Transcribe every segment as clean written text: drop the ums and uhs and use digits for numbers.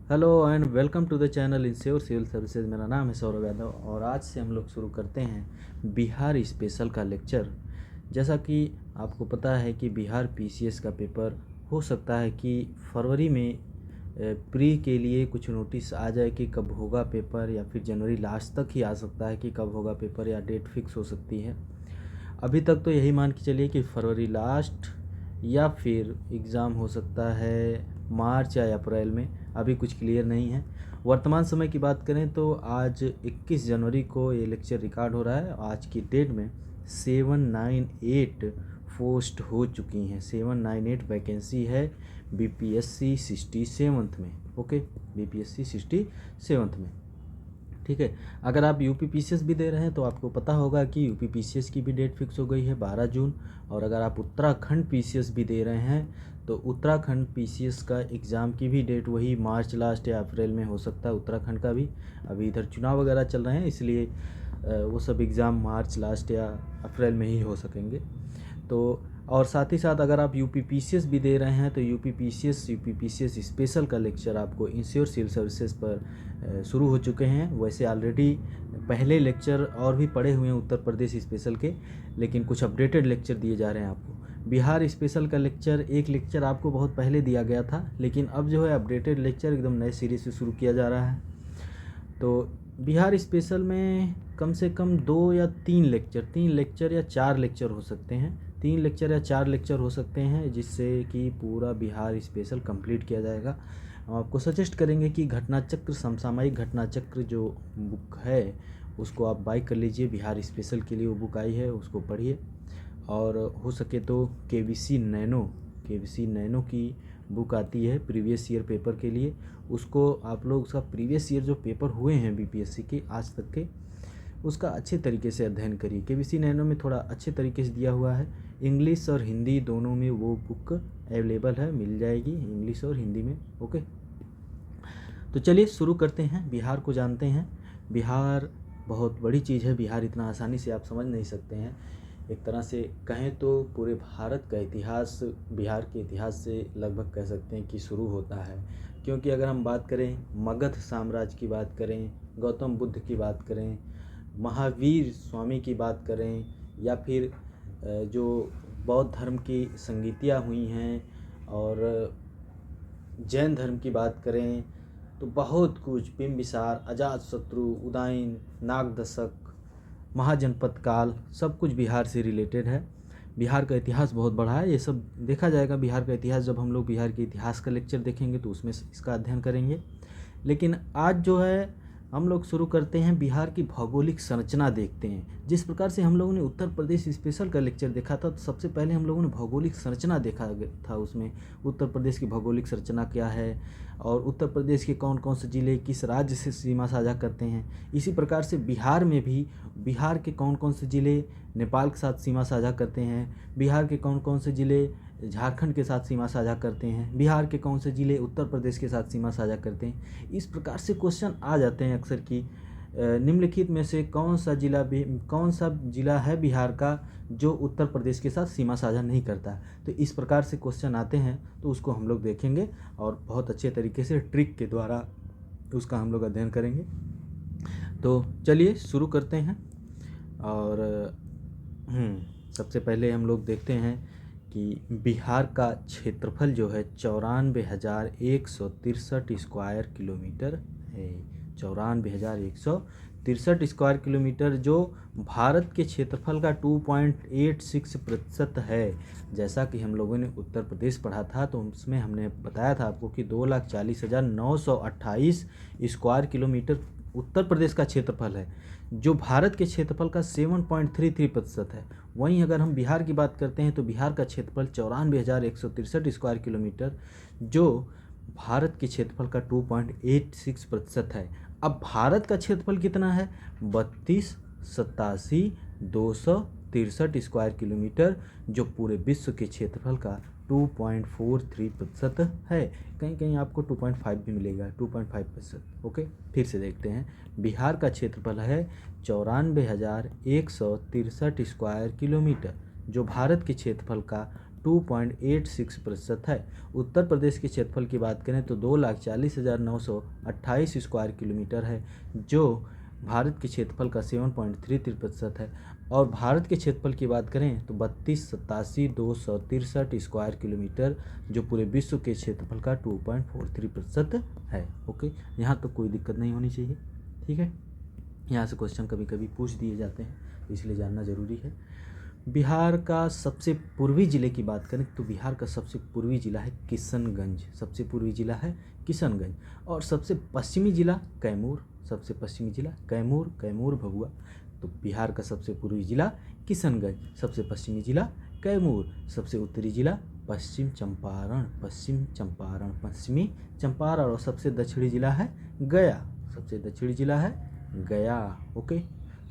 Hello and welcome to the channel Ensure Civil Services. मेरा नाम है सौरभ यादव और आज से हम लोग शुरू करते हैं बिहार स्पेशल का लेक्चर। जैसा कि आपको पता है कि बिहार पीसीएस का पेपर हो सकता है कि फरवरी में प्री के लिए कुछ नोटिस आ जाए कि कब होगा पेपर, या फिर जनवरी लास्ट तक ही आ सकता है कि कब होगा पेपर, या डेट फिक्स हो सकती है। अभी तक तो यही मान के चलिए कि फरवरी लास्ट या फिर एग्ज़ाम हो सकता है मार्च या अप्रैल में। अभी कुछ क्लियर नहीं है। वर्तमान समय की बात करें तो आज 21 जनवरी को ये लेक्चर रिकॉर्ड हो रहा है। आज की डेट में 798 पोस्ट हो चुकी हैं। 798 वैकेंसी है बीपीएससी 67th में। ओके, बीपीएससी 67th में। ठीक है। अगर आप यूपी पीसीएस भी दे रहे हैं तो आपको पता होगा कि यूपी पीसीएस की भी डेट फिक्स हो गई है 12 जून। और अगर आप उत्तराखंड पीसीएस भी दे रहे हैं तो उत्तराखंड पीसीएस का एग्ज़ाम की भी डेट वही मार्च लास्ट या अप्रैल में हो सकता है। उत्तराखंड का भी अभी इधर चुनाव वगैरह चल रहे हैं, इसलिए वो सब एग्ज़ाम मार्च लास्ट या अप्रैल में ही हो सकेंगे। तो और साथ ही साथ अगर आप यूपी पीसीएस भी दे रहे हैं तो यूपी पीसीएस स्पेशल का लेक्चर आपको इंश्योर सिविल सर्विसेज पर शुरू हो चुके हैं। वैसे ऑलरेडी पहले लेक्चर और भी पड़े हुए हैं उत्तर प्रदेश स्पेशल के, लेकिन कुछ अपडेटेड लेक्चर दिए जा रहे हैं आपको। बिहार स्पेशल का एक लेक्चर आपको बहुत पहले दिया गया था, लेकिन अब जो है अपडेटेड लेक्चर एकदम नए सीरीज से शुरू किया जा रहा है। तो बिहार स्पेशल में कम से कम 3 लेक्चर या 4 लेक्चर हो सकते हैं। 3 लेक्चर या 4 लेक्चर हो सकते हैं, जिससे कि पूरा बिहार स्पेशल कंप्लीट किया जाएगा। हम आपको सजेस्ट करेंगे कि घटना चक्र, समसामयिक घटना चक्र जो बुक है उसको आप बाय कर लीजिए। बिहार स्पेशल के लिए वो बुक आई है, उसको पढ़िए। और हो सके तो केवीसी नैनो की बुक आती है प्रीवियस ईयर पेपर के लिए, उसको आप लोग उसका प्रीवियस ईयर जो पेपर हुए हैं बीपीएससी के आज तक के, उसका अच्छे तरीके से अध्ययन करिए। केवीसी नैनो में थोड़ा अच्छे तरीके से दिया हुआ है। इंग्लिश और हिंदी दोनों में वो बुक अवेलेबल है, मिल जाएगी इंग्लिश और हिंदी में। ओके, तो चलिए शुरू करते हैं। बिहार को जानते हैं। बिहार बहुत बड़ी चीज़ है। बिहार इतना आसानी से आप समझ नहीं सकते हैं। एक तरह से कहें तो पूरे भारत का इतिहास बिहार के इतिहास से लगभग कह सकते हैं कि शुरू होता है। क्योंकि अगर हम बात करें मगध साम्राज्य की बात करें, गौतम बुद्ध की बात करें, महावीर स्वामी की बात करें, या फिर जो बौद्ध धर्म की संगीतियाँ हुई हैं, और जैन धर्म की बात करें, तो बहुत कुछ, बिंबिसार, अजातशत्रु, उदयन, नागदशक, महाजनपद काल, सब कुछ बिहार से रिलेटेड है। बिहार का इतिहास बहुत बड़ा है। ये सब देखा जाएगा बिहार का इतिहास जब हम लोग बिहार के इतिहास का लेक्चर देखेंगे तो उसमें इसका अध्ययन करेंगे। लेकिन आज जो है हम लोग शुरू करते हैं, बिहार की भौगोलिक संरचना देखते हैं। जिस प्रकार से हम लोगों ने उत्तर प्रदेश स्पेशल का लेक्चर देखा था, तो सबसे पहले हम लोगों ने भौगोलिक संरचना देखा था। उसमें उत्तर प्रदेश की भौगोलिक संरचना क्या है, और उत्तर प्रदेश के कौन कौन से ज़िले किस राज्य से सीमा साझा करते हैं। इसी प्रकार से बिहार में भी बिहार के कौन कौन से ज़िले नेपाल के साथ सीमा साझा करते हैं, बिहार के कौन कौन से ज़िले झारखंड के साथ सीमा साझा करते हैं, बिहार के कौन से ज़िले उत्तर प्रदेश के साथ सीमा साझा करते हैं। इस प्रकार से क्वेश्चन आ जाते हैं अक्सर कि निम्नलिखित में से कौन सा ज़िला है बिहार का जो उत्तर प्रदेश के साथ सीमा साझा नहीं करता। तो इस प्रकार से क्वेश्चन आते हैं, तो उसको हम लोग देखेंगे और बहुत अच्छे तरीके से ट्रिक के द्वारा उसका हम लोग अध्ययन करेंगे। तो चलिए शुरू करते हैं। और सबसे पहले हम लोग देखते हैं कि बिहार का क्षेत्रफल जो है 94,163 स्क्वायर किलोमीटर है। 94,163 स्क्वायर किलोमीटर, जो भारत के क्षेत्रफल का 2.86% है। जैसा कि हम लोगों ने उत्तर प्रदेश पढ़ा था तो उसमें हमने बताया था आपको कि 2,40,928 स्क्वायर किलोमीटर उत्तर प्रदेश का क्षेत्रफल है, जो भारत के क्षेत्रफल का 7.33% है। वहीं अगर हम बिहार की बात करते हैं तो बिहार का क्षेत्रफल 94,163 स्क्वायर किलोमीटर, जो भारत के क्षेत्रफल का 2.86% है। अब भारत का क्षेत्रफल कितना है? 32,87,263 स्क्वायर किलोमीटर, जो पूरे विश्व के क्षेत्रफल का 2.43% है। कहीं कहीं आपको 2.5 भी मिलेगा, 2.5%। ओके, फिर से देखते हैं। बिहार का क्षेत्रफल है 94,163 स्क्वायर किलोमीटर, जो भारत के क्षेत्रफल का 2.86% है। उत्तर प्रदेश के क्षेत्रफल की बात करें तो 2,40,928 स्क्वायर किलोमीटर है, जो भारत के क्षेत्रफल का 7.33% है। और भारत के क्षेत्रफल की बात करें तो 32,87,263 स्क्वायर किलोमीटर, जो पूरे विश्व के क्षेत्रफल का 2.43% है। ओके, यहाँ तो कोई दिक्कत नहीं होनी चाहिए। ठीक है, यहाँ से क्वेश्चन कभी कभी पूछ दिए जाते हैं, तो इसलिए जानना ज़रूरी है। बिहार का सबसे पूर्वी ज़िले की बात करें तो बिहार का सबसे पूर्वी ज़िला है किशनगंज। सबसे पूर्वी ज़िला है किशनगंज। और सबसे पश्चिमी ज़िला कैमूर। सबसे पश्चिमी ज़िला कैमूर भभुआ। तो बिहार का सबसे पूर्वी ज़िला किशनगंज, सबसे पश्चिमी ज़िला कैमूर, सबसे उत्तरी ज़िला पश्चिमी चंपारण और सबसे दक्षिणी ज़िला है गया। सबसे दक्षिणी ज़िला है गया। ओके,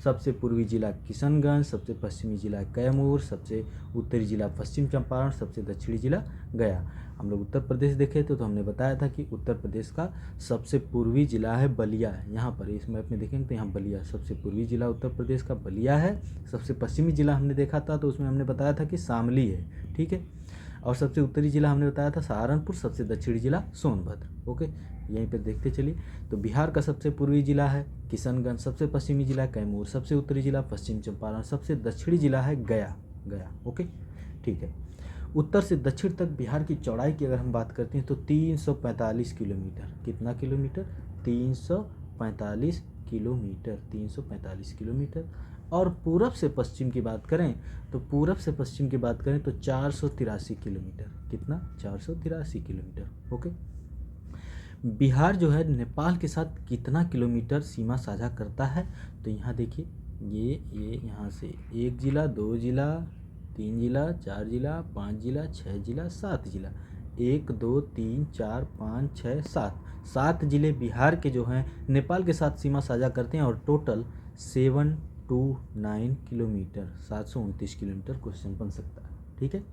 सबसे पूर्वी ज़िला किशनगंज, सबसे पश्चिमी ज़िला कैमूर, सबसे उत्तरी ज़िला पश्चिम चंपारण, सबसे दक्षिणी ज़िला गया। हम लोग उत्तर प्रदेश देखे थे तो हमने बताया था कि उत्तर प्रदेश का सबसे पूर्वी ज़िला है बलिया। यहाँ पर इस मैप में देखेंगे तो यहाँ बलिया सबसे पूर्वी ज़िला उत्तर प्रदेश का बलिया है। सबसे पश्चिमी ज़िला हमने देखा था तो उसमें हमने बताया था कि शामली है। ठीक है, और सबसे उत्तरी ज़िला हमने बताया था सहारनपुर, सबसे दक्षिणी ज़िला सोनभद्र। ओके, यहीं पर देखते चलिए। तो बिहार का सबसे पूर्वी ज़िला है किशनगंज, सबसे पश्चिमी ज़िला कैमूर, सबसे उत्तरी ज़िला पश्चिम चंपारण, सबसे दक्षिणी ज़िला है गया। ओके, ठीक है। उत्तर से दक्षिण तक बिहार की चौड़ाई की अगर हम बात करते हैं तो 345 किलोमीटर। कितना किलोमीटर? 345 किलोमीटर। 345 किलोमीटर। और पूरब से पश्चिम की बात करें तो 483 किलोमीटर। कितना? 483 किलोमीटर। ओके, बिहार जो है नेपाल के साथ कितना किलोमीटर सीमा साझा करता है? तो यहाँ देखिए, ये यहाँ से 1 जिला, 2 जिला, 3 जिला, 4 जिला, 5 जिला, 6 जिला, 7 जिला। 1 2 3 4 5 6 7 जिले बिहार के जो हैं नेपाल के साथ सीमा साझा करते हैं, और टोटल 729 किलोमीटर, 729 किलोमीटर क्वेश्चन बन सकता है। ठीक है,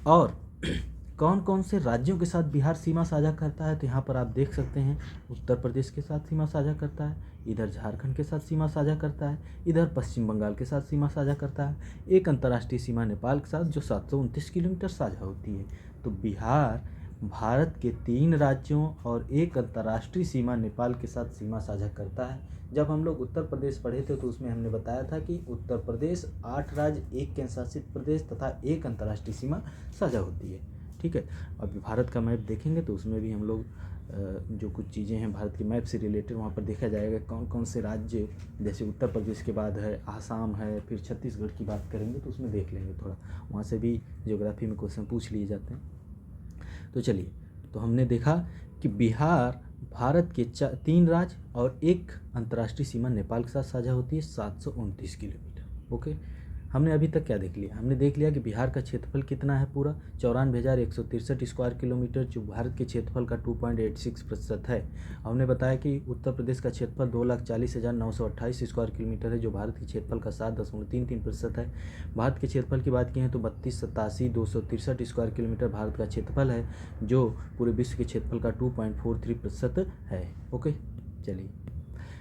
और कौन कौन से राज्यों के साथ बिहार सीमा साझा करता है? तो यहाँ पर आप देख सकते हैं, उत्तर प्रदेश के साथ सीमा साझा करता है, इधर झारखंड के साथ सीमा साझा करता है, इधर पश्चिम बंगाल के साथ सीमा साझा करता है, एक अंतर्राष्ट्रीय सीमा नेपाल के साथ जो 729 किलोमीटर साझा होती है। तो बिहार भारत के 3 राज्यों और एक अंतर्राष्ट्रीय सीमा नेपाल के साथ सीमा साझा करता है। जब हम लोग उत्तर प्रदेश पढ़े थे तो उसमें हमने बताया था कि उत्तर प्रदेश 8 राज्य, एक केंद्र शासित प्रदेश तथा एक अंतर्राष्ट्रीय सीमा साझा होती है। ठीक है, अब भारत का मैप देखेंगे तो उसमें भी हम लोग जो कुछ चीज़ें हैं भारत के मैप से रिलेटेड वहाँ पर देखा जाएगा कौन कौन से राज्य, जैसे उत्तर प्रदेश के बाद है आसाम है, फिर छत्तीसगढ़ की बात करेंगे तो उसमें देख लेंगे थोड़ा, वहाँ से भी ज्योग्राफी में क्वेश्चन पूछ लिए जाते हैं। तो चलिए, तो हमने देखा कि बिहार भारत के 3 राज्य और एक अंतर्राष्ट्रीय सीमा नेपाल के साथ साझा होती है 729 किलोमीटर। ओके, हमने अभी तक क्या देख लिया? हमने देख लिया कि बिहार का क्षेत्रफल कितना है पूरा 94,163 स्क्वायर किलोमीटर, जो भारत के क्षेत्रफल का 2.86% है। हमने बताया कि उत्तर प्रदेश का क्षेत्रफल 2,40,928 स्क्वायर किलोमीटर है, जो भारत के क्षेत्रफल का 7.33% है। भारत के क्षेत्रफल की बात की है तो 32,87,263 स्क्वायर किलोमीटर भारत का क्षेत्रफल है, जो पूरे विश्व के क्षेत्रफल का 2.43% है। ओके, चलिए,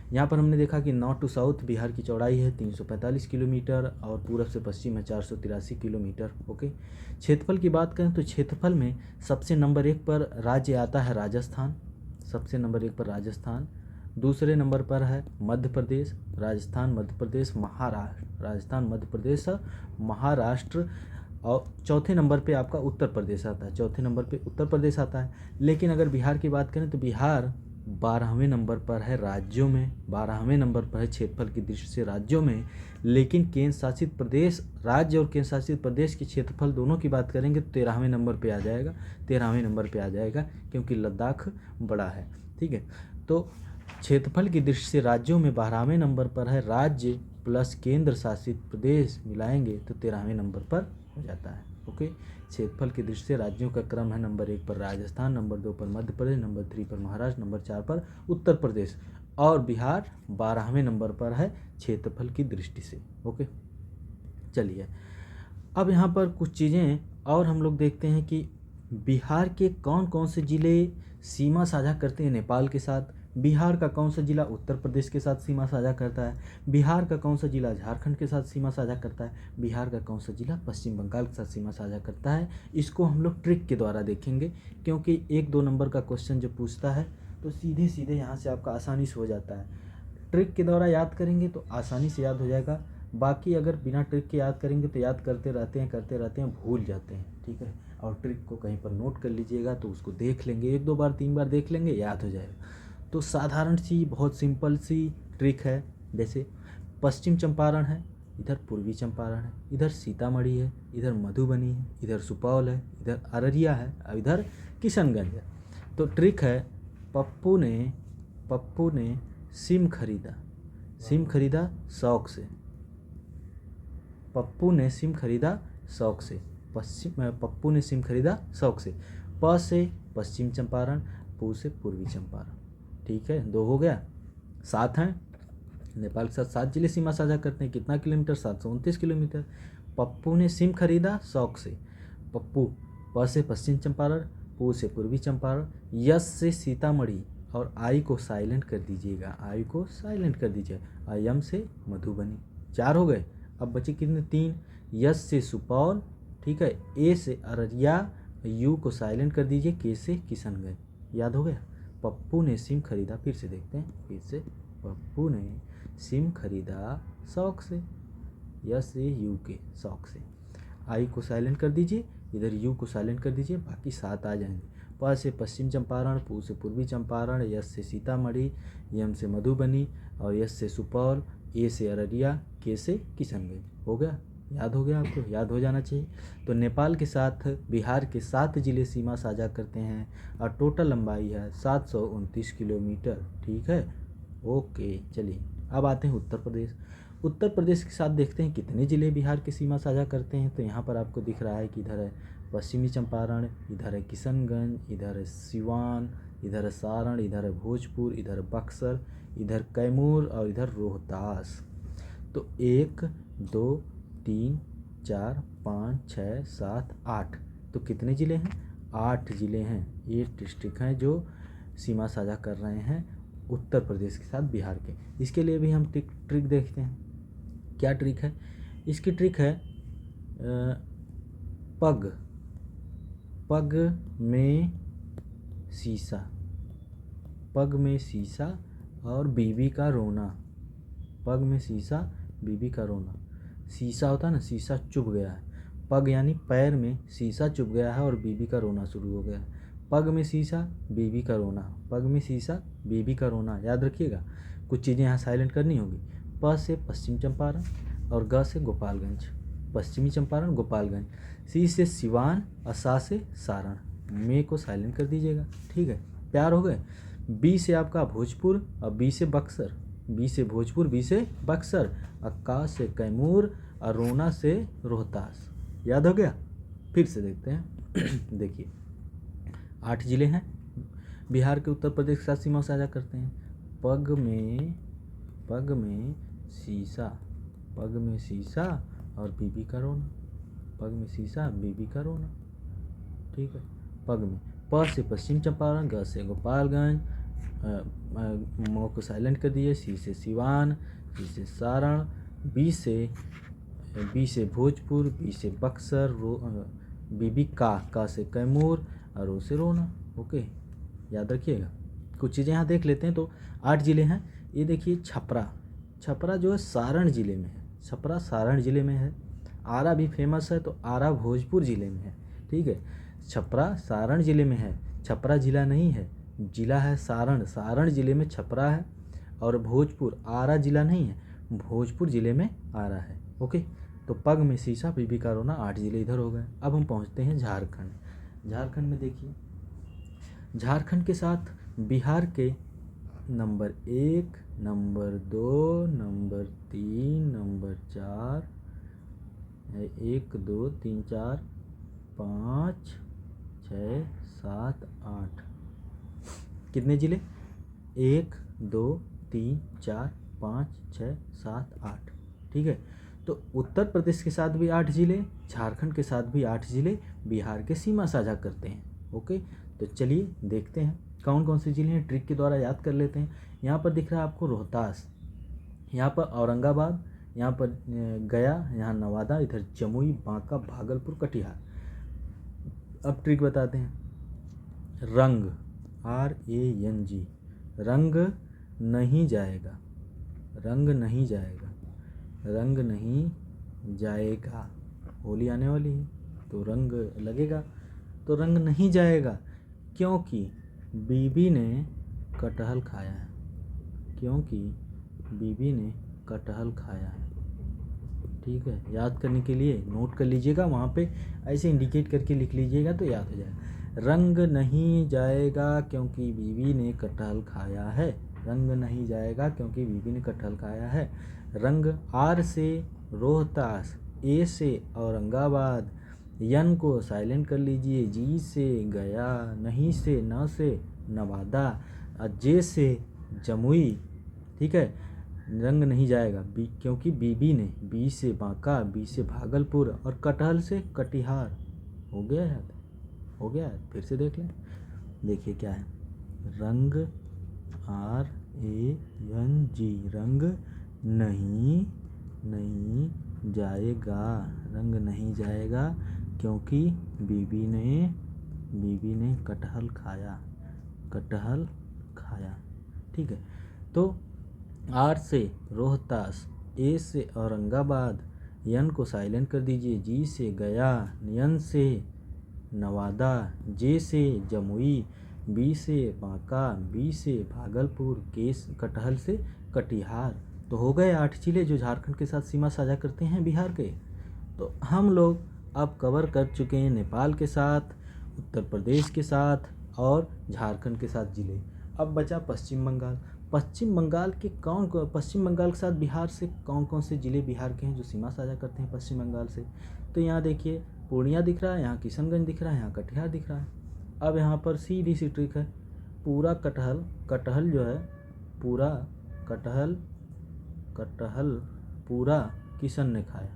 यहाँ पर हमने देखा कि नॉर्थ टू साउथ बिहार की चौड़ाई है 345 किलोमीटर और पूरब से पश्चिम है 483 किलोमीटर। ओके, क्षेत्रफल की बात करें तो क्षेत्रफल में सबसे नंबर 1 पर राज्य आता है राजस्थान। सबसे नंबर 1 पर राजस्थान, दूसरे नंबर पर है मध्य प्रदेश, राजस्थान मध्य प्रदेश महाराष्ट्र, राजस्थान मध्य प्रदेश महाराष्ट्र, और चौथे नंबर पे आपका उत्तर प्रदेश आता है। चौथे नंबर पे उत्तर प्रदेश आता है। लेकिन अगर बिहार की बात करें तो बिहार 12वें नंबर पर है राज्यों में, 12वें नंबर पर है क्षेत्रफल की दृष्टि से राज्यों में। लेकिन केंद्र शासित प्रदेश, राज्य और केंद्र शासित प्रदेश के क्षेत्रफल दोनों की बात करेंगे तो 13वें नंबर पे आ जाएगा। 13वें नंबर पे आ जाएगा क्योंकि लद्दाख बड़ा है। ठीक है, तो क्षेत्रफल की दृष्टि से राज्यों में 12वें नंबर पर है राज्य प्लस केंद्र शासित प्रदेश मिलाएंगे तो 13वें नंबर पर हो जाता है। ओके, क्षेत्रफल की दृष्टि से राज्यों का क्रम है नंबर 1 पर राजस्थान, नंबर 2 पर मध्य प्रदेश, नंबर 3 पर महाराष्ट्र, नंबर 4 पर उत्तर प्रदेश, और बिहार 12वें नंबर पर है क्षेत्रफल की दृष्टि से। ओके, चलिए, अब यहाँ पर कुछ चीज़ें और हम लोग देखते हैं कि बिहार के कौन कौन से ज़िले सीमा साझा करते हैं नेपाल के साथ। बिहार का कौन सा जिला उत्तर प्रदेश के साथ सीमा साझा करता है, बिहार का कौन सा जिला झारखंड के साथ सीमा साझा करता है, बिहार का कौन सा जिला पश्चिम बंगाल के साथ सीमा साझा करता है। इसको हम लोग ट्रिक के द्वारा देखेंगे, क्योंकि 1-2 नंबर का क्वेश्चन जब पूछता है तो सीधे सीधे यहाँ से आपका आसानी से हो जाता है। ट्रिक के द्वारा याद करेंगे तो आसानी से याद हो जाएगा, बाकी अगर बिना ट्रिक के याद करेंगे तो याद करते रहते हैं, भूल जाते हैं। ठीक है, और ट्रिक को कहीं पर नोट कर लीजिएगा तो उसको देख लेंगे, 1-2 बार 3 बार देख लेंगे, याद हो जाएगा। तो साधारण सी बहुत सिंपल सी ट्रिक है। जैसे पश्चिम चंपारण है, इधर पूर्वी चंपारण है, इधर सीतामढ़ी है, इधर मधुबनी है, इधर सुपौल है, इधर अररिया है और इधर किशनगंज है। तो ट्रिक है, पप्पू ने सिम खरीदा शौक से। पप्पू ने सिम खरीदा शौक से। पप्पू ने सिम खरीदा शौक से। प से पश्चिम चंपारण, पू से पूर्वी चंपारण। ठीक है, 2 हो गया। 7 हैं, नेपाल के साथ 7 जिले सीमा साझा करते हैं। कितना किलोमीटर? 729 किलोमीटर। पप्पू ने सिम खरीदा शौक से। पप्पू, प से पश्चिम चंपारण, पू से पूर्वी चंपारण, यस से सीतामढ़ी और आई को साइलेंट कर दीजिएगा, आई को साइलेंट कर दीजिए, और यम से मधुबनी। 4 हो गए। अब बचे कितने? 3। यस से सुपौल, ठीक है, ए से अररिया, यू को साइलेंट कर दीजिए, के से किशनगंज। याद हो गया। पप्पू ने सिम खरीदा, फिर से देखते हैं, फिर से पप्पू ने सिम खरीदा शौक से, यस से यू के शौक से। आई को साइलेंट कर दीजिए, इधर यू को साइलेंट कर दीजिए, बाकी 7 आ जाएंगे। प से पश्चिम चंपारण, पू से पूर्वी चंपारण, यस से सीतामढ़ी, यम से मधुबनी और यस से सुपौल, ए से अररिया, के से किशनगंज। हो गया, याद हो गया आपको, याद हो जाना चाहिए। तो नेपाल के साथ बिहार के 7 जिले सीमा साझा करते हैं और टोटल लंबाई है 729 किलोमीटर। ठीक है, ओके। चलिए अब आते हैं उत्तर प्रदेश। उत्तर प्रदेश के साथ देखते हैं कितने ज़िले बिहार की सीमा साझा करते हैं। तो यहाँ पर आपको दिख रहा है कि इधर है पश्चिमी चंपारण, इधर है किशनगंज, इधर है सिवान, इधर है सारण, इधर है भोजपुर, इधर बक्सर, इधर कैमूर और इधर रोहतास। तो 1 2 3 4 5 6 7 8, तो कितने ज़िले हैं? 8 ज़िले हैं, 8 डिस्ट्रिक्ट हैं जो सीमा साझा कर रहे हैं उत्तर प्रदेश के साथ बिहार के। इसके लिए भी हम ट्रिक देखते हैं। क्या ट्रिक है? इसकी ट्रिक है पग में शीशा, पग में शीशा और बीबी का रोना। पग में शीशा, बीबी का रोना। शीशा होता है ना, शीशा चुभ गया है, पग यानी पैर में शीशा चुभ गया है और बीबी का रोना शुरू हो गया है। पग में शीशा, बीबी का रोना, पग में शीशा, बीबी का रोना। याद रखिएगा, कुछ चीज़ें यहाँ साइलेंट करनी होगी। प से पश्चिम चंपारण और ग से गोपालगंज, पश्चिमी चंपारण गोपालगंज। सी से सिवान और सा से सारण, मे को साइलेंट कर दीजिएगा। ठीक है, प्यार हो गए। बी से आपका भोजपुर और बी से बक्सर, बी से भोजपुर, बी से बक्सर, और का से कैमूर और रोना से रोहतास। याद हो गया। फिर से देखते हैं देखिए 8 ज़िले हैं बिहार के उत्तर प्रदेश के साथ सीमा साझा करते हैं। पग में शीशा, पग में शीशा और बीबी का रोना, पग में शीशा, बीबी का रोना। ठीक है, पग में। प से पश्चिम चंपारण, ग से गोपालगंज, म को साइलेंट कर दिए, सी से सिवान, सी से सारण, बी से भोजपुर, बी से बक्सर, बीबी का से कैमूर और रो से रोना। ओके, याद रखिएगा। कुछ चीज़ें यहाँ देख लेते हैं। तो 8 ज़िले हैं। ये देखिए छपरा जो है सारण ज़िले में है, छपरा सारण ज़िले में है। आरा भी फेमस है, तो आरा भोजपुर ज़िले में है। ठीक है, छपरा सारण ज़िले में है, छपरा ज़िला नहीं है, ज़िला है सारण, सारण ज़िले में छपरा है। और भोजपुर, आरा ज़िला नहीं है, भोजपुर ज़िले में आरा है। ओके, तो पग में शीशा, बीबी का रोना, 8 ज़िले इधर हो गए। अब हम पहुँचते हैं झारखंड। झारखंड में देखिए, झारखंड के साथ बिहार के नंबर 1, नंबर 2, नंबर 3, नंबर 4, 1 2 3 4 5 6 7 8, कितने ज़िले? 1 2 3 4 5 6 7 8। ठीक है, तो उत्तर प्रदेश के साथ भी 8 ज़िले, झारखंड के साथ भी 8 ज़िले बिहार के सीमा साझा करते हैं। ओके, तो चलिए देखते हैं कौन कौन से जिले हैं ट्रिक के द्वारा याद कर लेते हैं। यहाँ पर दिख रहा है आपको रोहतास, यहाँ पर औरंगाबाद, यहाँ पर गया, यहाँ नवादा, इधर जमुई, बांका, भागलपुर, कटिहार। अब ट्रिक बताते हैं। रंग RANG, रंग नहीं जाएगा, रंग नहीं जाएगा, रंग नहीं जाएगा। होली आने वाली है तो रंग लगेगा, तो रंग नहीं जाएगा क्योंकि बीबी ने कटहल खाया है, क्योंकि बीबी ने कटहल खाया है। ठीक है, याद करने के लिए नोट कर लीजिएगा, वहाँ पे ऐसे इंडिकेट करके लिख लीजिएगा तो याद हो जाएगा। रंग नहीं जाएगा क्योंकि बीबी ने कटहल खाया है, रंग नहीं जाएगा क्योंकि बीबी ने कटहल खाया है। रंग R से रोहतास, A से औरंगाबाद, यन को साइलेंट कर लीजिए, जी से गया, नहीं से न से नवादा, जे से जमुई। ठीक है, रंग नहीं जाएगा क्योंकि बीबी ने, बी से बांका, बी से भागलपुर और कटहल से कटिहार। हो गया याद, हो गया याद, फिर से देख लें। देखिए क्या है, रंग RANG, रंग नहीं जाएगा, रंग नहीं जाएगा क्योंकि बीबी ने कटहल खाया, कटहल खाया। ठीक है, तो R से रोहतास, A से औरंगाबाद, यन को साइलेंट कर दीजिए, जी से गया, यन से नवादा, जे से जमुई, बी से बांका, बी से भागलपुर, कटहल से कटिहार। तो हो गए 8 जिले जो झारखंड के साथ सीमा साझा करते हैं बिहार के। तो हम लोग अब कवर कर चुके हैं नेपाल के साथ, उत्तर प्रदेश के साथ और झारखंड के साथ जिले। अब बचा पश्चिम बंगाल। पश्चिम बंगाल के पश्चिम बंगाल के साथ बिहार से कौन कौन से ज़िले बिहार के हैं जो सीमा साझा करते हैं पश्चिम बंगाल से। तो यहाँ देखिए पूर्णिया दिख रहा है, यहाँ किशनगंज दिख रहा है, यहाँ कटिहार दिख रहा है। अब यहाँ पर सीधी सी ट्रिक है, पूरा कटहल जो है, पूरा कटहल पूरा किशन ने खाया,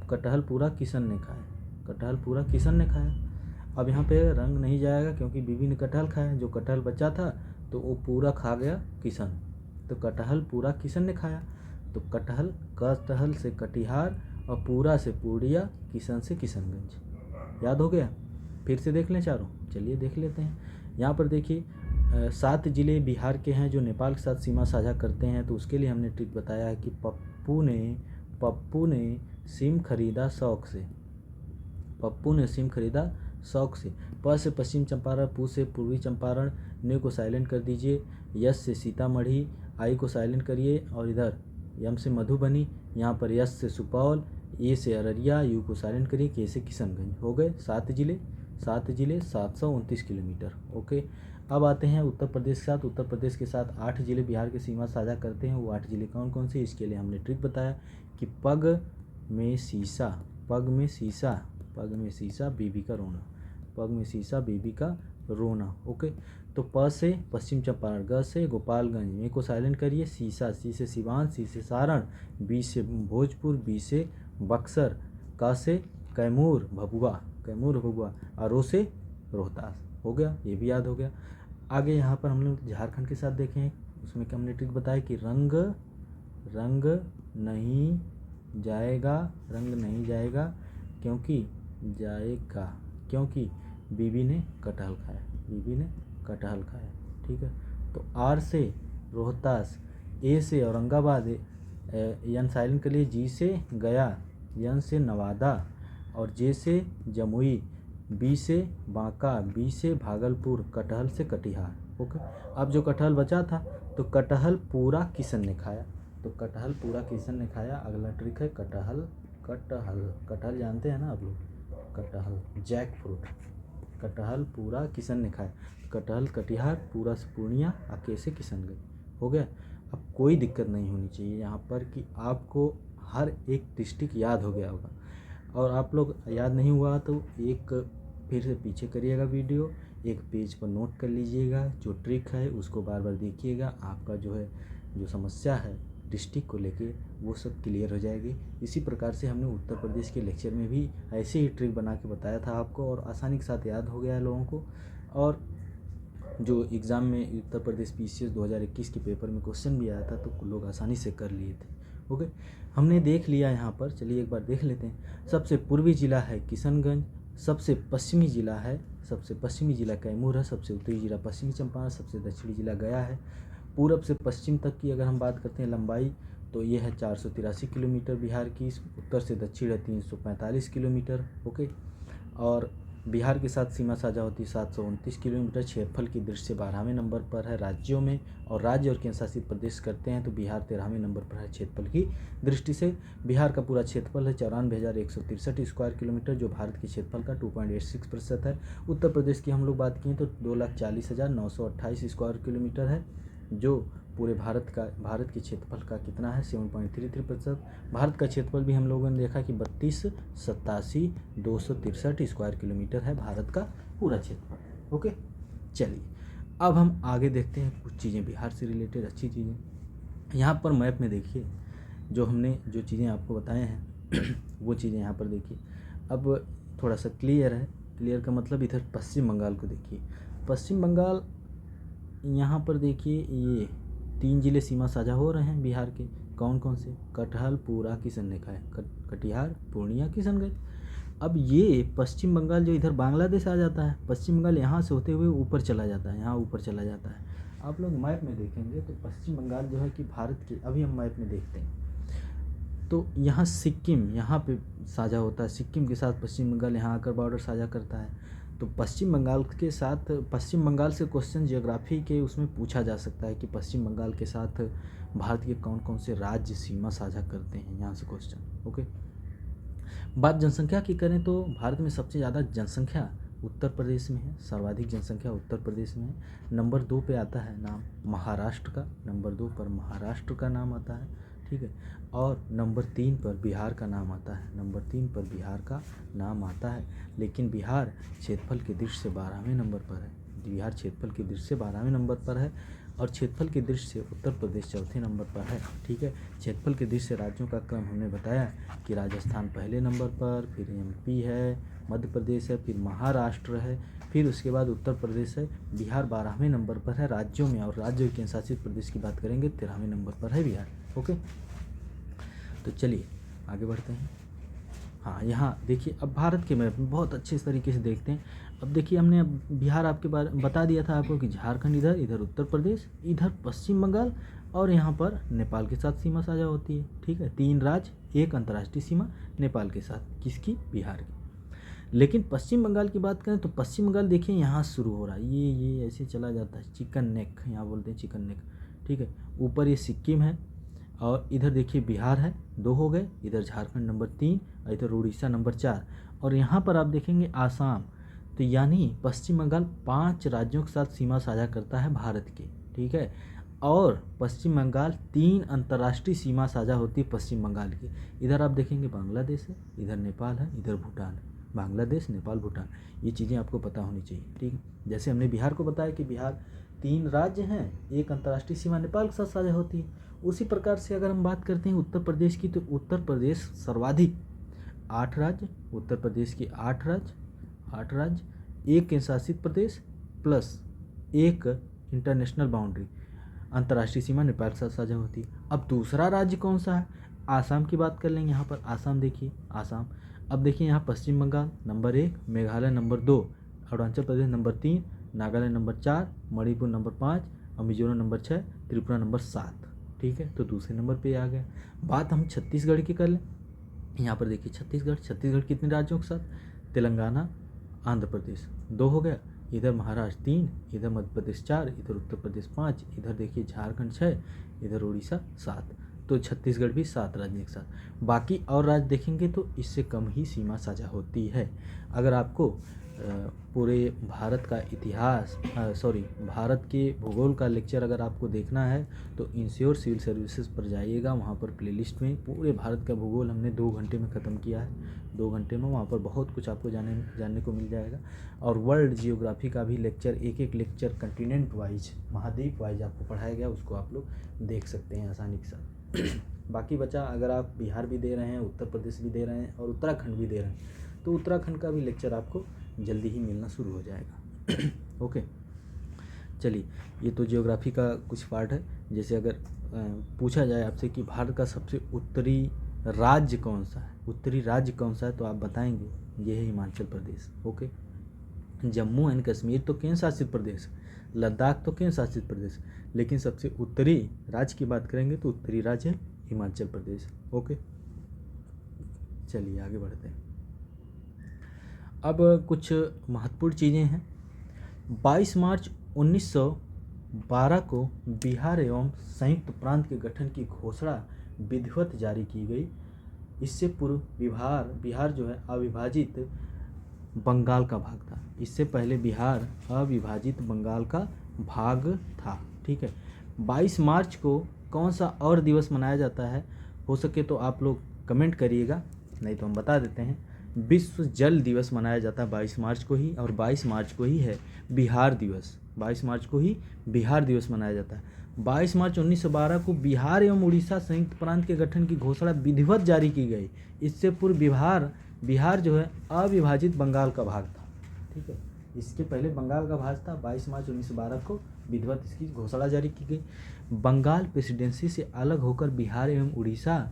कटहल पूरा किशन ने खाया, कटहल पूरा किशन ने खाया। अब यहाँ पे रंग नहीं जाएगा क्योंकि बीबी ने कटहल खाया, जो कटहल बचा था तो वो पूरा खा गया किशन, तो कटहल पूरा किशन ने खाया। तो कटहल से कटिहार और पूरा से पूर्णिया, किशन से किशनगंज। याद हो गया, फिर से देख लें चारों। चलिए देख लेते हैं। यहाँ पर देखिए 7 जिले बिहार के हैं जो नेपाल के साथ सीमा साझा करते हैं। तो उसके लिए हमने ट्रिक बताया है कि पप्पू ने सिम खरीदा शौक से, पप्पू ने सिम खरीदा शौक से। प से पश्चिम चंपारण, पू से पूर्वी चंपारण, ने को साइलेंट कर दीजिए, यस से सीतामढ़ी, आई को साइलेंट करिए और इधर यम से मधुबनी, यहाँ पर यस से सुपौल, ए से अररिया, यू को साइलेंट करिए, के से किशनगंज। हो गए 7 जिले 729 किलोमीटर। ओके, अब आते हैं उत्तर प्रदेश के साथ। उत्तर प्रदेश के साथ 8 जिले बिहार की सीमा साझा करते हैं। वो 8 जिले कौन कौन से, इसके लिए हमने ट्रिक बताया कि पग में शीशा, पग में शीशा बीबी का रोना, पग में शीशा बीबी का रोना। ओके, तो प से पश्चिम चंपारण, ग से गोपालगंज, ए को साइलेंट करिए, शीशा, सी से सिवान, सी से सारण, बी से भोजपुर, बी से बक्सर, क से कैमूर भभुआ, और रो से रोहतास। हो गया, ये भी याद हो गया। आगे यहाँ पर हम लोग झारखंड के साथ देखें, उसमें क्या हमने ट्रिक बताया कि रंग नहीं जाएगा, रंग नहीं जाएगा क्योंकि बीबी ने कटहल खाया, बीबी ने कटहल खाया। ठीक है, तो आर से रोहतास, ए से औरंगाबाद, यन साइलेंट के लिए, जी से गया, यन से नवादा और जे से जमुई, बी से बांका, बी से भागलपुर, कटहल से कटिहार। ओके, अब जो कटहल बचा था तो कटहल पूरा किशन ने खाया, तो कटहल पूरा किशन ने खाया। अगला ट्रिक है कटहल जानते हैं ना आप लोग, कटहल जैक फ्रूट, कटहल पूरा किशन ने खाया, कटहल कटिहार, पूरा से पूर्णिया, आके से किशनगंज। हो गया। अब कोई दिक्कत नहीं होनी चाहिए यहाँ पर कि आपको हर एक डिस्ट्रिक्ट याद हो गया होगा, और आप लोग याद नहीं हुआ तो एक फिर से पीछे करिएगा वीडियो, एक पेज पर नोट कर लीजिएगा, जो ट्रिक है उसको बार बार देखिएगा। आपका जो समस्या है डिस्ट्रिक्ट को लेके वो सब क्लियर हो जाएगी। इसी प्रकार से हमने उत्तर प्रदेश के लेक्चर में भी ऐसे ही ट्रिक बना के बताया था आपको, और आसानी के साथ याद हो गया है लोगों को। और जो एग्ज़ाम में उत्तर प्रदेश पीसीएस 2021 के पेपर में क्वेश्चन भी आया था, तो लोग आसानी से कर लिए थे। ओके, हमने देख लिया यहाँ पर, चलिए एक बार देख लेते हैं। सबसे पूर्वी जिला है किशनगंज, सबसे पश्चिमी जिला कैमूर है, सबसे उत्तरी जिला पश्चिमी चंपारण, सबसे दक्षिणी जिला गया है। पूरब से पश्चिम तक की अगर हम बात करते हैं लंबाई, तो ये है 483 किलोमीटर बिहार की। उत्तर से दक्षिण है 345 किलोमीटर। ओके, और बिहार के साथ सीमा साझा होती है 729 किलोमीटर। क्षेत्रफल की दृष्टि से 12वें नंबर पर है राज्यों में, और राज्य और केंद्र शासित प्रदेश करते हैं तो बिहार 13वें नंबर पर है क्षेत्रफल की दृष्टि से। बिहार का पूरा क्षेत्रफल है 94,163 स्क्वायर किलोमीटर, जो भारत के क्षेत्रफल का 2.86% है। उत्तर प्रदेश की हम लोग बात किए तो 2,40,928 स्क्वायर किलोमीटर है, जो पूरे भारत के क्षेत्रफल का कितना है 7.33%। भारत का क्षेत्रफल भी हम लोगों ने देखा कि 32,87,263 स्क्वायर किलोमीटर है भारत का पूरा क्षेत्रफल। ओके, चलिए अब हम आगे देखते हैं कुछ चीज़ें बिहार से रिलेटेड अच्छी चीज़ें। यहाँ पर मैप में देखिए, जो चीज़ें आपको बताए हैं वो चीज़ें यहाँ पर देखिए। अब थोड़ा सा क्लियर है, क्लियर का मतलब इधर पश्चिम बंगाल को देखिए। पश्चिम बंगाल यहाँ पर देखिए, ये 3 जिले सीमा साझा हो रहे हैं बिहार के। कौन कौन से? कटहल, पूरा, किशनगंज, कटिहार, पूर्णिया, किशनगंज। अब ये पश्चिम बंगाल जो इधर बांग्लादेश आ जाता है, पश्चिम बंगाल यहाँ से होते हुए ऊपर चला जाता है, यहाँ ऊपर चला जाता है। आप लोग मैप में देखेंगे तो पश्चिम बंगाल जो है कि भारत के, अभी हम मैप में देखते हैं तो यहाँ सिक्किम यहाँ पे साझा होता है, सिक्किम के साथ पश्चिम बंगाल यहाँ आकर बॉर्डर साझा करता है। तो पश्चिम बंगाल से क्वेश्चन जियोग्राफी के उसमें पूछा जा सकता है कि पश्चिम बंगाल के साथ भारत के कौन कौन से राज्य सीमा साझा करते हैं, यहाँ से क्वेश्चन। ओके, बात जनसंख्या की करें तो भारत में सबसे ज़्यादा जनसंख्या उत्तर प्रदेश में है, सर्वाधिक जनसंख्या उत्तर प्रदेश में है। नंबर 2 पे आता है नाम महाराष्ट्र का, नंबर 2 पर महाराष्ट्र का नाम आता है, ठीक है। और नंबर 3 पर बिहार का नाम आता है, नंबर 3 पर बिहार का नाम आता है। लेकिन बिहार क्षेत्रफल की दृष्टि से 12वें नंबर पर है, बिहार क्षेत्रफल की दृष्टि से 12वें नंबर पर है, और क्षेत्रफल की दृष्टि से उत्तर प्रदेश चौथे नंबर पर है, ठीक है। क्षेत्रफल की दृष्टि से राज्यों का क्रम हमने बताया कि राजस्थान पहले नंबर पर, फिर एमपी है, मध्य प्रदेश है, फिर महाराष्ट्र है, फिर उसके बाद उत्तर प्रदेश है। बिहार 12वें नंबर पर है राज्यों में, और राज्य केंद्र शासित प्रदेश की बात करेंगे 13वें नंबर पर है बिहार। ओके, तो चलिए आगे बढ़ते हैं। हाँ, यहाँ देखिए, अब भारत के मैप में बहुत अच्छे तरीके से देखते हैं। अब देखिए, हमने अब बिहार आपके बारे बता दिया था आपको कि झारखंड इधर, इधर उत्तर प्रदेश, इधर पश्चिम बंगाल, और यहाँ पर नेपाल के साथ सीमा साझा होती है, ठीक है। 3 राज्य, 1 अंतर्राष्ट्रीय सीमा नेपाल के साथ, किसकी? बिहार की। लेकिन पश्चिम बंगाल की बात करें तो पश्चिम बंगाल देखिए यहाँ शुरू हो रहा है, ये ऐसे चला जाता है, चिकन नेक यहाँ बोलते हैं, चिकन नेक, ठीक है। ऊपर ये सिक्किम है, और इधर देखिए बिहार है, 2 हो गए, इधर झारखंड नंबर 3, और इधर उड़ीसा नंबर 4, और यहाँ पर आप देखेंगे आसाम। तो यानी पश्चिम बंगाल 5 राज्यों के साथ सीमा साझा करता है भारत की, ठीक है। और पश्चिम बंगाल 3 अंतर्राष्ट्रीय सीमा साझा होती है पश्चिम बंगाल की। इधर आप देखेंगे बांग्लादेश है, इधर नेपाल है, इधर भूटान है, बांग्लादेश, नेपाल, भूटान, ये चीज़ें आपको पता होनी चाहिए, ठीक है। जैसे हमने बिहार को बताया कि बिहार 3 राज्य हैं, 1 अंतर्राष्ट्रीय सीमा नेपाल के साथ साझा होती है। उसी प्रकार से अगर हम बात करते हैं उत्तर प्रदेश की, तो उत्तर प्रदेश सर्वाधिक 8 राज्य, उत्तर प्रदेश की 8 राज्य, 1 केंद्र शासित प्रदेश प्लस 1 इंटरनेशनल बाउंड्री, अंतर्राष्ट्रीय सीमा नेपाल के साथ साझा होती है। अब दूसरा राज्य कौन सा है? आसाम की बात कर लेंगे। यहाँ पर आसाम देखिए, आसाम। अब देखिए यहाँ Paschim Bangal number 1, Meghalaya number 2, Arunachal Pradesh number 3, Nagaland number 4, Manipur number 5, और मिजोरम नंबर 6, त्रिपुरा नंबर 7, ठीक है। तो दूसरे नंबर पे आ गया। बात हम छत्तीसगढ़ की कर लें। यहाँ पर देखिए छत्तीसगढ़ कितने राज्यों के साथ? तेलंगाना, आंध्र प्रदेश 2 हो गया, इधर महाराष्ट्र 3, इधर मध्य प्रदेश 4, इधर उत्तर प्रदेश 5, इधर देखिए झारखंड 6, इधर उड़ीसा 7। तो छत्तीसगढ़ भी 7 राज्य के साथ। बाकी और राज्य देखेंगे तो इससे कम ही सीमा साझा होती है। अगर आपको पूरे भारत का इतिहास भारत के भूगोल का लेक्चर अगर आपको देखना है तो इंश्योर सिविल सर्विसेज पर जाइएगा। वहाँ पर प्लेलिस्ट में पूरे भारत का भूगोल हमने 2 घंटे में ख़त्म किया है। 2 घंटे में वहाँ पर बहुत कुछ आपको जानने को मिल जाएगा। और वर्ल्ड जियोग्राफी का भी लेक्चर, एक लेक्चर कंटिनेंट वाइज, महाद्वीप वाइज आपको पढ़ाया गया, उसको आप लोग देख सकते हैं आसानी के साथ। बाकी बचा, अगर आप बिहार भी दे रहे हैं, उत्तर प्रदेश भी दे रहे हैं और उत्तराखंड भी दे रहे हैं तो उत्तराखंड का भी लेक्चर आपको जल्दी ही मिलना शुरू हो जाएगा। ओके, चलिए, ये तो ज्योग्राफी का कुछ पार्ट है। जैसे अगर पूछा जाए आपसे कि भारत का सबसे उत्तरी राज्य कौन सा है, उत्तरी राज्य कौन सा है, तो आप बताएंगे ये है हिमाचल प्रदेश। ओके, जम्मू एंड कश्मीर तो केंद्र शासित प्रदेश, लद्दाख तो केंद्र शासित प्रदेश, लेकिन सबसे उत्तरी राज्य की बात करेंगे तो उत्तरी राज्य है हिमाचल प्रदेश। ओके, चलिए आगे बढ़ते हैं। अब कुछ महत्वपूर्ण चीज़ें हैं। 22 मार्च 1912 को बिहार एवं संयुक्त प्रांत के गठन की घोषणा विधिवत जारी की गई। इससे पूर्व बिहार जो है अविभाजित बंगाल का भाग था। इससे पहले बिहार अविभाजित बंगाल का भाग था। ठीक है, 22 मार्च को कौन सा और दिवस मनाया जाता है, हो सके तो आप लोग कमेंट करिएगा, नहीं तो हम बता देते हैं। विश्व जल दिवस मनाया जाता है 22 मार्च को ही, और 22 मार्च को ही है बिहार दिवस। 22 मार्च को ही बिहार दिवस मनाया जाता है। 22 मार्च 1912 को बिहार एवं उड़ीसा संयुक्त प्रांत के गठन की घोषणा विधिवत जारी की गई। इससे पूर्व बिहार जो है अविभाजित बंगाल का भाग था। ठीक है, इसके पहले बंगाल का भाग था। 22 मार्च 1912 को विधिवत इसकी घोषणा जारी की गई। बंगाल प्रेसिडेंसी से अलग होकर बिहार एवं उड़ीसा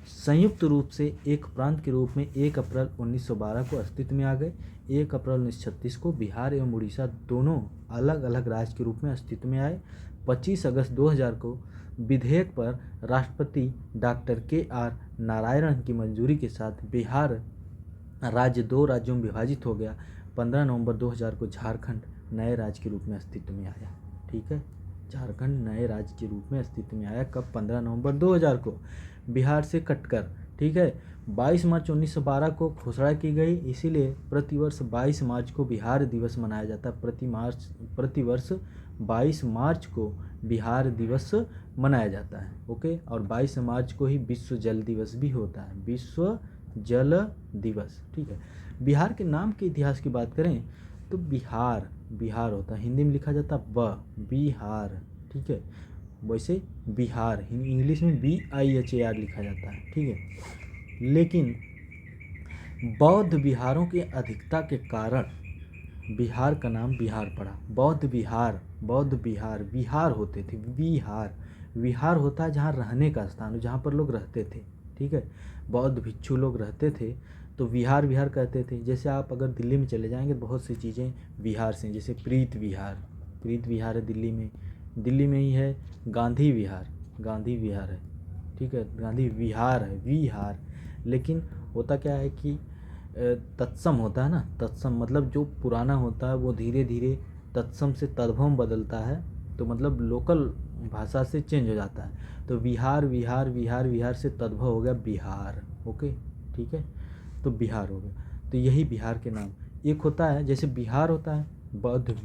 संयुक्त रूप से एक प्रांत के रूप में 1 अप्रैल 1912 को अस्तित्व में आ गए। 1 अप्रैल 1936 को बिहार एवं उड़ीसा दोनों अलग अलग राज्य के रूप में अस्तित्व में आए। 25 अगस्त 2000 को विधेयक पर राष्ट्रपति डॉक्टर KR नारायणन की मंजूरी के साथ बिहार राज्य 2 राज्यों में विभाजित हो गया। 15 नवंबर 2000 को झारखंड नए राज्य के रूप में अस्तित्व में आया। ठीक है, झारखंड नए राज्य के रूप में अस्तित्व में आया कब? 15 नवंबर 2000 को, बिहार से कटकर। ठीक है, 22 मार्च 1912 को घोषणा की गई, इसीलिए प्रतिवर्ष 22 मार्च को बिहार दिवस मनाया जाता है। प्रतिवर्ष 22 मार्च को बिहार दिवस मनाया जाता है। ओके, और 22 मार्च को ही विश्व जल दिवस भी होता है, विश्व जल दिवस। ठीक है, बिहार के नाम के इतिहास की बात करें तो बिहार होता है, हिंदी में लिखा जाता है बिहार। ठीक है, वैसे बिहार इंग्लिश में BIHAR लिखा जाता है। ठीक है, लेकिन बौद्ध बिहारों की अधिकता के कारण बिहार का नाम बिहार पड़ा। बौद्ध बिहार होते थे। विहार होता है जहाँ रहने का स्थान, जहाँ पर लोग रहते थे। ठीक है, बौद्ध भिक्षु लोग रहते थे तो विहार कहते थे। जैसे आप अगर दिल्ली में चले जाएंगे बहुत सी चीज़ें विहार से, जैसे प्रीत विहार है दिल्ली में ही है। गांधी विहार है। ठीक है, गांधी विहार है। लेकिन होता क्या है कि तत्सम होता है ना, तत्सम मतलब जो पुराना होता है वो धीरे धीरे तत्सम से तद्भव बदलता है, तो मतलब लोकल भाषा से चेंज हो जाता है। तो विहार से तद्भव हो गया बिहार। ओके, ठीक है, तो बिहार हो गया। तो यही बिहार के नाम एक होता है, जैसे बिहार होता है बौद्ध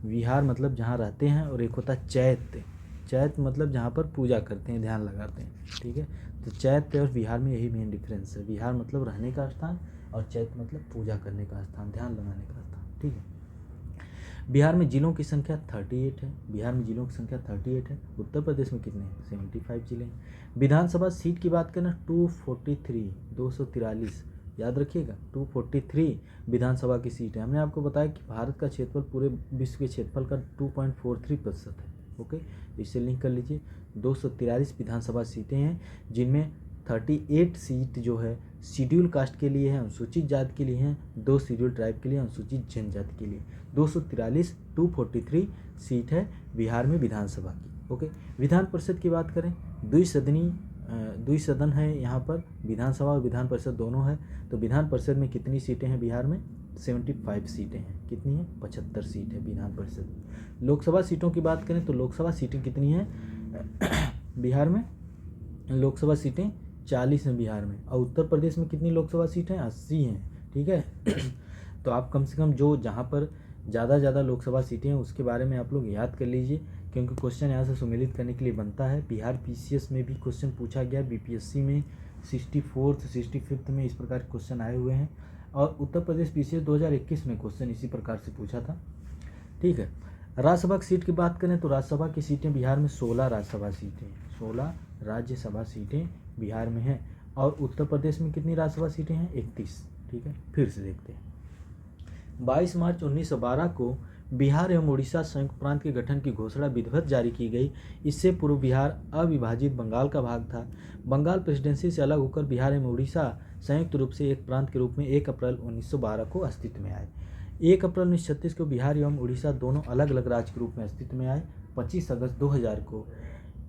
विहार मतलब जहाँ रहते हैं, और एक होता है चैत्य मतलब जहाँ पर पूजा करते हैं, ध्यान लगाते हैं। ठीक है, तो चैत्य और बिहार में यही मेन डिफरेंस है। बिहार मतलब रहने का स्थान और चैत्य मतलब पूजा करने का स्थान, ध्यान लगाने का स्थान। ठीक है, बिहार में जिलों की संख्या 38 है। उत्तर प्रदेश में कितने हैं? 75 जिले हैं। विधानसभा सीट की बात करें 243 याद रखिएगा, 243 विधानसभा की सीट है। हमने आपको बताया कि भारत का क्षेत्रफल पूरे विश्व के क्षेत्रफल का 2.43% है। ओके, इससे लिंक कर लीजिए। 243 विधानसभा सीटें हैं, जिनमें 38 सीट जो है शेड्यूल कास्ट के लिए है, अनुसूचित जाति के लिए हैं, 2 शेड्यूल ट्राइब के लिए, अनुसूचित जनजाति के लिए। 243 सीट है बिहार में विधानसभा की। ओके, विधान परिषद की बात करें, द्विसदन है यहाँ पर, विधानसभा और विधान परिषद दोनों है। तो विधान परिषद में कितनी सीटें हैं बिहार में? 75 सीटें हैं। कितनी है? 75 सीट है विधान परिषद में। लोकसभा सीटों की बात करें तो लोकसभा सीटें कितनी हैं बिहार में? लोकसभा सीटें 40 हैं बिहार में। और उत्तर प्रदेश में कितनी लोकसभा सीटें? 80 हैं। ठीक है तो आप कम से कम जो जहाँ पर ज़्यादा लोकसभा सीटें हैं उसके बारे में आप लोग याद कर लीजिए, क्योंकि क्वेश्चन यहाँ से सुमेलित करने के लिए बनता है। बिहार PCS में भी क्वेश्चन पूछा गया, BPSC में 64th 65th में इस प्रकार के क्वेश्चन आए हुए हैं, और उत्तर प्रदेश PCS 2021 में क्वेश्चन इसी प्रकार से पूछा था। ठीक है, राज्यसभा की सीट की बात करें तो राज्यसभा की सीटें बिहार में 16 राज्यसभा सीटें, 16 राज्यसभा सीटें बिहार में हैं। और उत्तर प्रदेश में कितनी राज्यसभा सीटें हैं? 31। ठीक है, फिर से देखते हैं। 22 मार्च 1912 को बिहार एवं उड़ीसा संयुक्त प्रांत के गठन की घोषणा विधिवत जारी की गई। इससे पूर्व बिहार अविभाजित बंगाल का भाग था। बंगाल प्रेसिडेंसी से अलग होकर बिहार एवं उड़ीसा संयुक्त रूप से एक प्रांत के रूप में 1 अप्रैल 1912 को अस्तित्व में आए। 1 अप्रैल 1936 को बिहार एवं उड़ीसा दोनों अलग अलग राज्य के रूप में अस्तित्व में आए। 25 अगस्त 2000 को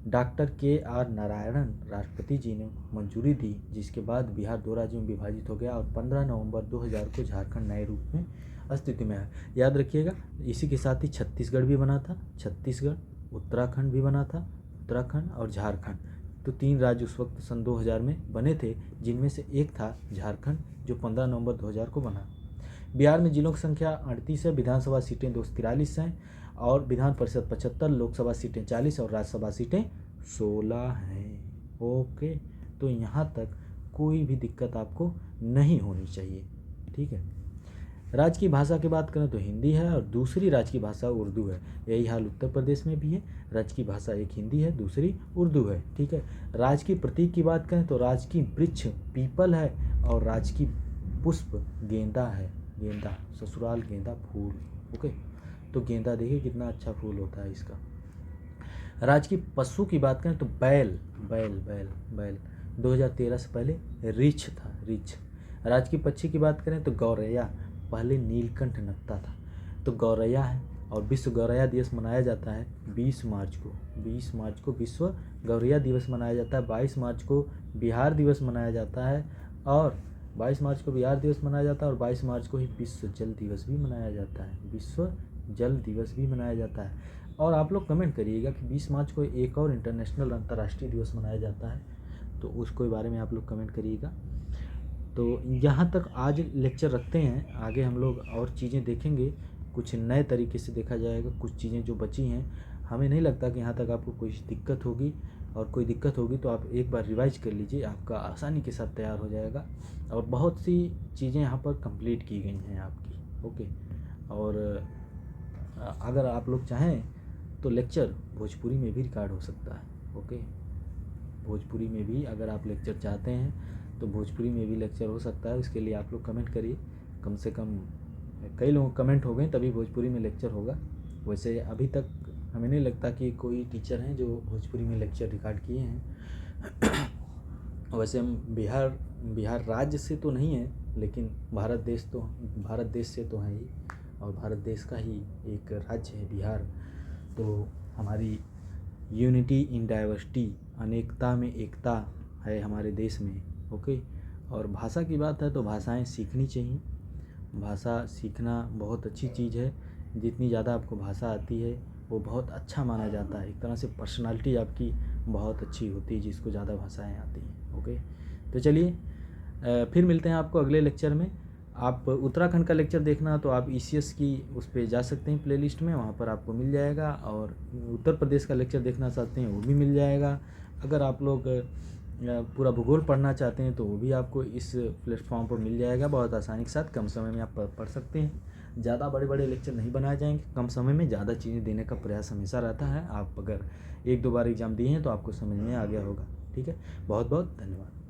डॉक्टर KR नारायणन राष्ट्रपति जी ने मंजूरी दी, जिसके बाद बिहार 2 राज्यों में विभाजित हो गया और 15 नवंबर 2000 को झारखंड नए रूप में अस्तित्व में आया। याद रखिएगा, इसी के साथ ही छत्तीसगढ़ भी बना था, छत्तीसगढ़, उत्तराखंड भी बना था, उत्तराखंड और झारखंड। तो 3 राज्य उस वक्त सन 2000 में बने थे, जिनमें से एक था झारखंड, जो 15 नवंबर 2000 को बना। बिहार में जिलों की संख्या 38 है, विधानसभा सीटें 243 हैं और विधान परिषद 75, लोकसभा सीटें 40 और राज्यसभा सीटें 16 हैं। ओके, तो यहाँ तक कोई भी दिक्कत आपको नहीं होनी चाहिए। ठीक है। राज्य की भाषा की बात करें तो हिंदी है और दूसरी राज्य की भाषा उर्दू है। यही हाल उत्तर प्रदेश में भी है। राज्य की भाषा एक हिंदी है, दूसरी उर्दू है। ठीक है। राज्य की प्रतीक की बात करें तो राज्य की वृक्ष पीपल है और राज्य की पुष्प गेंदा है। गेंदा, ससुराल गेंदा फूल। ओके, तो गेंदा देखिए कितना अच्छा फूल होता है इसका। राज्य की पशु की बात करें तो बैल बैल बैल बैल 2013 से पहले रीछ था, रीछ। राज्य की पक्षी की बात करें तो गौरैया, पहले नीलकंठ नकता था, तो गौरैया है। और विश्व गौरैया दिवस मनाया जाता है 20 मार्च को। 20 मार्च को विश्व गौरैया दिवस मनाया जाता है। 22 मार्च को बिहार दिवस मनाया जाता है और 22 मार्च को बिहार दिवस मनाया जाता है और 22 मार्च को ही विश्व जल दिवस भी मनाया जाता है। विश्व जल दिवस भी मनाया जाता है। और आप लोग कमेंट करिएगा कि 20 मार्च को एक और इंटरनेशनल अंतर्राष्ट्रीय दिवस मनाया जाता है, तो उसके बारे में आप लोग कमेंट करिएगा। तो यहाँ तक आज लेक्चर रखते हैं। आगे हम लोग और चीज़ें देखेंगे, कुछ नए तरीके से देखा जाएगा। कुछ चीज़ें जो बची हैं, हमें नहीं लगता कि यहाँ तक आपको कोई दिक्कत होगी, और कोई दिक्कत होगी तो आप एक बार रिवाइज कर लीजिए, आपका आसानी के साथ तैयार हो जाएगा। और बहुत सी चीज़ें यहाँ पर कंप्लीट की गई हैं आपकी। ओके, और अगर आप लोग चाहें तो लेक्चर भोजपुरी में भी रिकॉर्ड हो सकता है। ओके, भोजपुरी में भी अगर आप लेक्चर चाहते हैं तो भोजपुरी में भी लेक्चर हो सकता है। उसके लिए आप लोग कमेंट करिए। कम से कम कई लोग कमेंट हो गए तभी भोजपुरी में लेक्चर होगा। वैसे अभी तक हमें नहीं लगता कि कोई टीचर हैं जो भोजपुरी में लेक्चर रिकॉर्ड किए हैं। वैसे हम बिहार राज्य से तो नहीं है, लेकिन भारत देश से तो है ही, और भारत देश का ही एक राज्य है बिहार। तो हमारी यूनिटी इन डाइवर्सिटी, अनेकता में एकता है हमारे देश में। ओके, और भाषा की बात है तो भाषाएं सीखनी चाहिए। भाषा सीखना बहुत अच्छी चीज़ है। जितनी ज़्यादा आपको भाषा आती है वो बहुत अच्छा माना जाता है। एक तरह से पर्सनालिटी आपकी बहुत अच्छी होती है जिसको ज़्यादा भाषाएं आती हैं। ओके, तो चलिए फिर मिलते हैं आपको अगले लेक्चर में। आप उत्तराखंड का लेक्चर देखना तो आप ECS की उस पर जा सकते हैं प्लेलिस्ट में, वहाँ पर आपको मिल जाएगा। और उत्तर प्रदेश का लेक्चर देखना चाहते हैं वो भी मिल जाएगा। अगर आप लोग पूरा भूगोल पढ़ना चाहते हैं तो वो भी आपको इस प्लेटफॉर्म पर मिल जाएगा। बहुत आसानी के साथ कम समय में आप पढ़ सकते हैं। ज़्यादा बड़े बड़े लेक्चर नहीं बनाए जाएंगे, कम समय में ज़्यादा चीज़ें देने का प्रयास हमेशा रहता है। आप अगर 1-2 बार एग्ज़ाम दिए हैं तो आपको समझ में आ गया होगा। ठीक है, बहुत बहुत धन्यवाद।